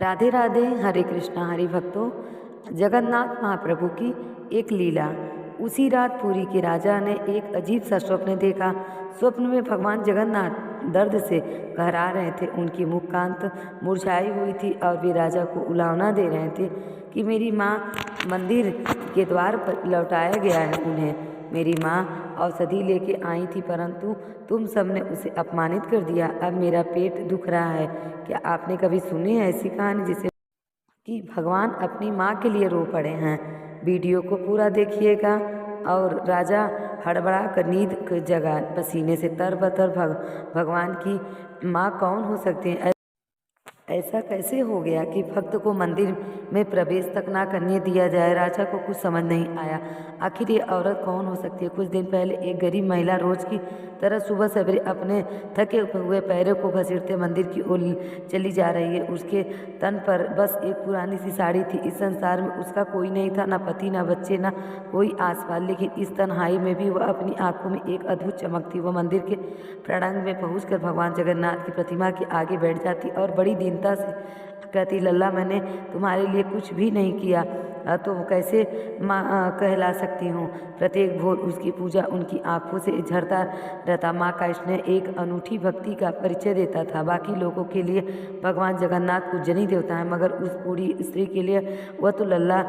राधे राधे। हरे कृष्णा। हरि भक्तों, जगन्नाथ महाप्रभु की एक लीला। उसी रात पुरी के राजा ने एक अजीब सा स्वप्न देखा। स्वप्न में भगवान जगन्नाथ दर्द से कहरा रहे थे। उनकी मुखकांत मुरझाई हुई थी और वे राजा को उलाहना दे रहे थे कि मेरी माँ मंदिर के द्वार पर लौटाया गया है। उन्हें मेरी माँ औषधि लेके आई थी, परंतु तुम सबने उसे अपमानित कर दिया। अब मेरा पेट दुख रहा है। क्या आपने कभी सुनी है ऐसी कहानी जिसे कि भगवान अपनी माँ के लिए रो पड़े हैं? वीडियो को पूरा देखिएगा। और राजा हड़बड़ा कर नींद की जगह पसीने से तरबतर भगवान की माँ कौन हो सकती है? ऐसा कैसे हो गया कि भक्त को मंदिर में प्रवेश तक ना करने दिया जाए? राजा को कुछ समझ नहीं आया। आखिर ये औरत कौन हो सकती है? कुछ दिन पहले एक गरीब महिला रोज की तरह सुबह सवेरे अपने थके हुए पैरों को घसीटते मंदिर की ओर चली जा रही है। उसके तन पर बस एक पुरानी सी साड़ी थी। इस संसार में उसका कोई नहीं था, ना पति, ना बच्चे, ना कोई आसपास। लेकिन इस तन्हाई में भी वह अपनी आंखों में एक अद्भुत चमक थी। वह मंदिर के प्रांगण में पहुंचकर भगवान जगन्नाथ की प्रतिमा के आगे बैठ जाती और बड़ी दीनता से कहती, लल्ला, मैंने तुम्हारे लिए कुछ भी नहीं किया तो कैसे माँ कहला सकती हूँ? प्रत्येक भोर उसकी पूजा उनकी आंखों से झरता रहता। माँ का स्नेह एक अनूठी भक्ति का परिचय देता था। बाकी लोगों के लिए भगवान जगन्नाथ पूजनीय देवता है, मगर उस बूढ़ी स्त्री के लिए वह तो लल्ला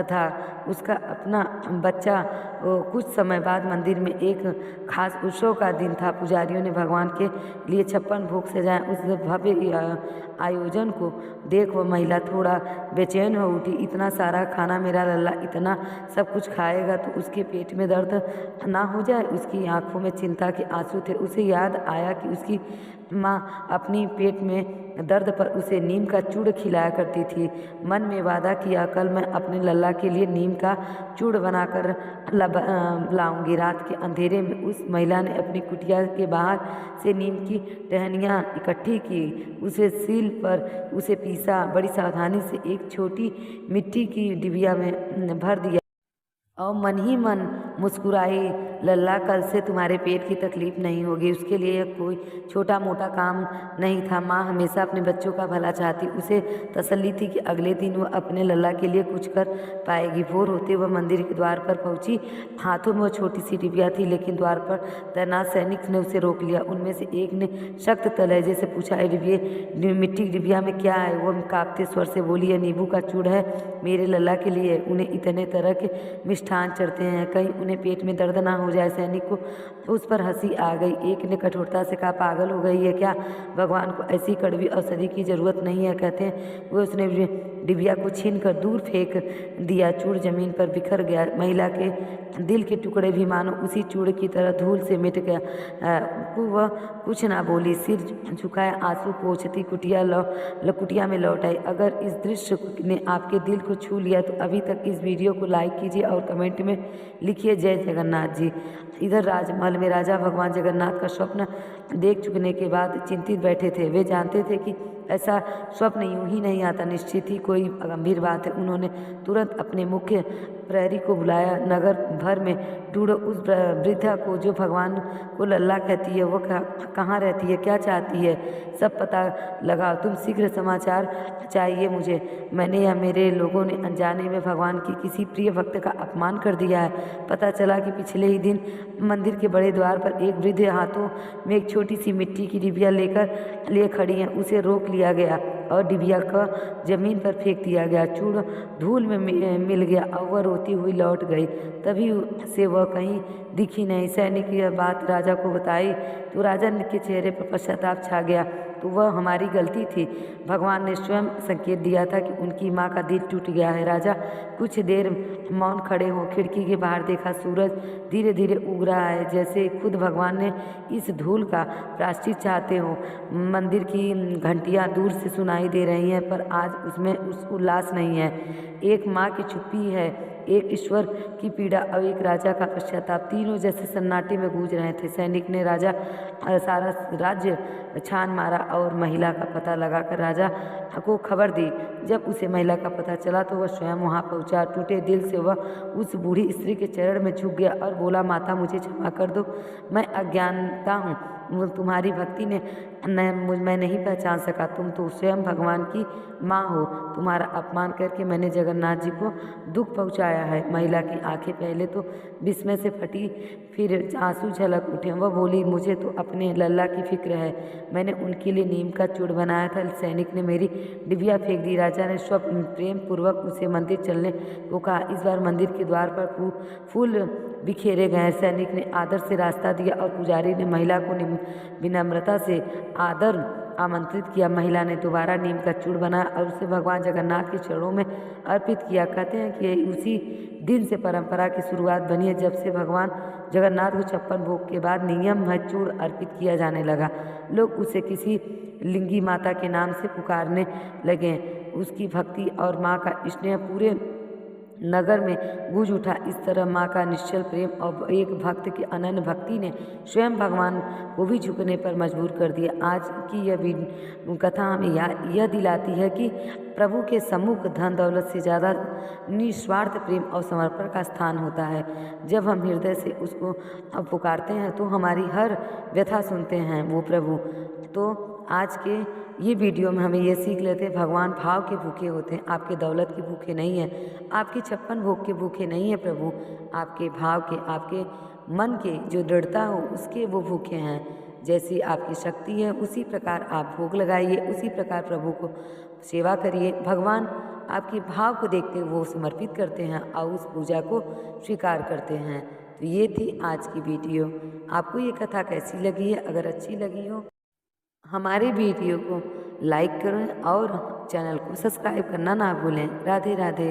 था। उसका अपना बच्चा। कुछ समय बाद मंदिर में एक खास उत्सव का दिन था। पुजारियों ने भगवान के लिए 56 भोग सजाए। उस भव्य आयोजन को देख वह महिला थोड़ा बेचैन हो उठी। इतना सारा खाना मेरा लल्ला इतना सब कुछ खाएगा तो उसके पेट में दर्द ना हो जाए? उसकी आंखों में चिंता के आंसू थे। उसे याद आया कि उसकी माँ अपनी पेट में दर्द पर उसे नीम का चूड़ खिलाया करती थी। मन में वादा किया, कल मैं अपने लल्ला के लिए नीम का चूड़ बनाकर लाऊंगी। रात के अंधेरे में उस महिला ने अपनी कुटिया के बाहर से नीम की टहनियाँ इकट्ठी की, उसे सील पर उसे पीसा। बड़ी सावधानी से एक छोटी मिट्टी की डिबिया में भर दिया और मन ही मन मुस्कुराई, लल्ला, कल से तुम्हारे पेट की तकलीफ नहीं होगी। उसके लिए यह कोई छोटा मोटा काम नहीं था। माँ हमेशा अपने बच्चों का भला चाहती। उसे तसल्ली थी कि अगले दिन वह अपने लल्ला के लिए कुछ कर पाएगी। भोर होते वह मंदिर के द्वार पर पहुंची। हाथों में वह छोटी सी डिबिया थी, लेकिन द्वार पर तैनात सैनिक ने उसे रोक लिया। उनमें से एक ने सख्त लहजे से पूछा, मिट्टी की डिबिया में क्या है? वह कांपते स्वर से बोली, यह नींबू का चूड़ है, मेरे लल्ला के लिए। उन्हें इतने तरह के मिष्ठान चढ़ते हैं, कहीं उन्हें पेट में दर्द ना हो जाए। सैनिक को उस पर हंसी आ गई। एक ने कठोरता से कहा, पागल हो गई है क्या? भगवान को ऐसी कड़वी औषधि की जरूरत नहीं है, कहते हैं। वो उसने डिबिया को छीन कर दूर फेंक दिया। चूड़ जमीन पर बिखर गया। महिला के दिल के टुकड़े भी मानो उसी चूड़ की तरह धूल से मिट गया। वह कुछ ना बोली, सिर झुकाए आंसू पोंछती कुटिया में लौट आई। अगर इस दृश्य ने आपके दिल को छू लिया तो अभी तक इस वीडियो को लाइक कीजिए और कमेंट में लिखिए जय जगन्नाथ जी। इधर राजमहल में राजा भगवान जगन्नाथ का स्वप्न देख चुकने के बाद चिंतित बैठे थे। वे जानते थे कि ऐसा स्वप्न यूं ही नहीं आता, निश्चित ही कोई गंभीर बात है। उन्होंने तुरंत अपने मुख्य प्रहरी को बुलाया। नगर भर में ढूंढो उस वृद्धा को जो भगवान को लल्ला कहती है। वह कहाँ रहती है, क्या चाहती है, सब पता लगाओ। तुम शीघ्र समाचार चाहिए मुझे। मैंने या मेरे लोगों ने अनजाने में भगवान की किसी प्रिय भक्त का अपमान कर दिया है। पता चला कि पिछले ही दिन मंदिर के बड़े द्वार पर एक वृद्ध हाथों में एक छोटी सी मिट्टी की डिबिया लिए खड़ी है। उसे रोक लिया गया और डिबिया का जमीन पर फेंक दिया गया। चूड़ धूल में मिल गया और वह रोती हुई लौट गई। तभी से वह कहीं दिखी नहीं। सैनिक यह बात राजा को बताई तो राजा के चेहरे पर पश्चाताप छा गया। तो वह हमारी गलती थी। भगवान ने स्वयं संकेत दिया था कि उनकी माँ का दिल टूट गया है। राजा कुछ देर मौन खड़े हो खिड़की के बाहर देखा। सूरज धीरे धीरे उग रहा है, जैसे खुद भगवान ने इस धूल का प्रायश्चित चाहते हो। मंदिर की घंटियां दूर से सुनाई दे रही हैं, पर आज उसमें उल्लास नहीं है। एक माँ की चुप्पी है, एक ईश्वर की पीड़ा और एक राजा का पश्चाताप, तीनों जैसे सन्नाटे में गूंज रहे थे। सैनिक ने राजा सारा राज्य छान मारा और महिला का पता लगाकर राजा को खबर दी। जब उसे महिला का पता चला तो वह स्वयं वहां पहुंचा। टूटे दिल से वह उस बूढ़ी स्त्री के चरण में झुक गया और बोला, माता, मुझे क्षमा कर दो, मैं अज्ञानता हूँ। तुम्हारी भक्ति ने मैं नहीं पहचान सका। तुम तो स्वयं भगवान की माँ हो। तुम्हारा अपमान करके मैंने जगन्नाथ जी को दुख पहुँचाया है। महिला की आंखें पहले तो विस्मय से फटी, फिर आंसू झलक उठे। वह बोली, मुझे तो अपने लल्ला की फिक्र है। मैंने उनके लिए नीम का चूड़ बनाया था। सैनिक ने मेरी डिबिया फेंक दी। राजा ने स्वप्न प्रेम पूर्वक उसे मंदिर चलने को कहा। इस बार मंदिर के द्वार पर फूल बिखेरे गए। सैनिक ने आदर से रास्ता दिया और पुजारी ने महिला को विनम्रता से आदर आमंत्रित किया। महिला ने दोबारा नीम का चूड़ बनाया और उसे भगवान जगन्नाथ के चरणों में अर्पित किया। कहते हैं कि उसी दिन से परंपरा की शुरुआत बनी है, जब से भगवान जगन्नाथ को 56 भोग के बाद नियम है चूड़ अर्पित किया जाने लगा। लोग उसे किसी लिंगी माता के नाम से पुकारने लगे। उसकी भक्ति और माँ का स्नेह पूरे नगर में गूंज उठा। इस तरह माँ का निश्चल प्रेम और एक भक्त की अनन्य भक्ति ने स्वयं भगवान को भी झुकने पर मजबूर कर दिया। आज की यह कथा हमें यह दिलाती है कि प्रभु के सम्मुख धन दौलत से ज़्यादा निस्वार्थ प्रेम और समर्पण का स्थान होता है। जब हम हृदय से उसको पुकारते हैं तो हमारी हर व्यथा सुनते हैं वो प्रभु। तो आज के ये वीडियो में हमें ये सीख लेते हैं, भगवान भाव के भूखे होते हैं, आपके दौलत के भूखे नहीं हैं, आपके 56 भोग के भूखे नहीं हैं प्रभु। आपके भाव के, आपके मन के जो दृढ़ता हो उसके वो भूखे हैं। जैसी आपकी शक्ति है उसी प्रकार आप भोग लगाइए, उसी प्रकार प्रभु को सेवा करिए। भगवान आपके भाव को देखते हुए वो समर्पित करते हैं और उस पूजा को स्वीकार करते हैं। तो ये थी आज की वीडियो। आपको ये कथा कैसी लगी है? अगर अच्छी लगी हो हमारे वीडियो को लाइक करें और चैनल को सब्सक्राइब करना ना भूलें। राधे राधे।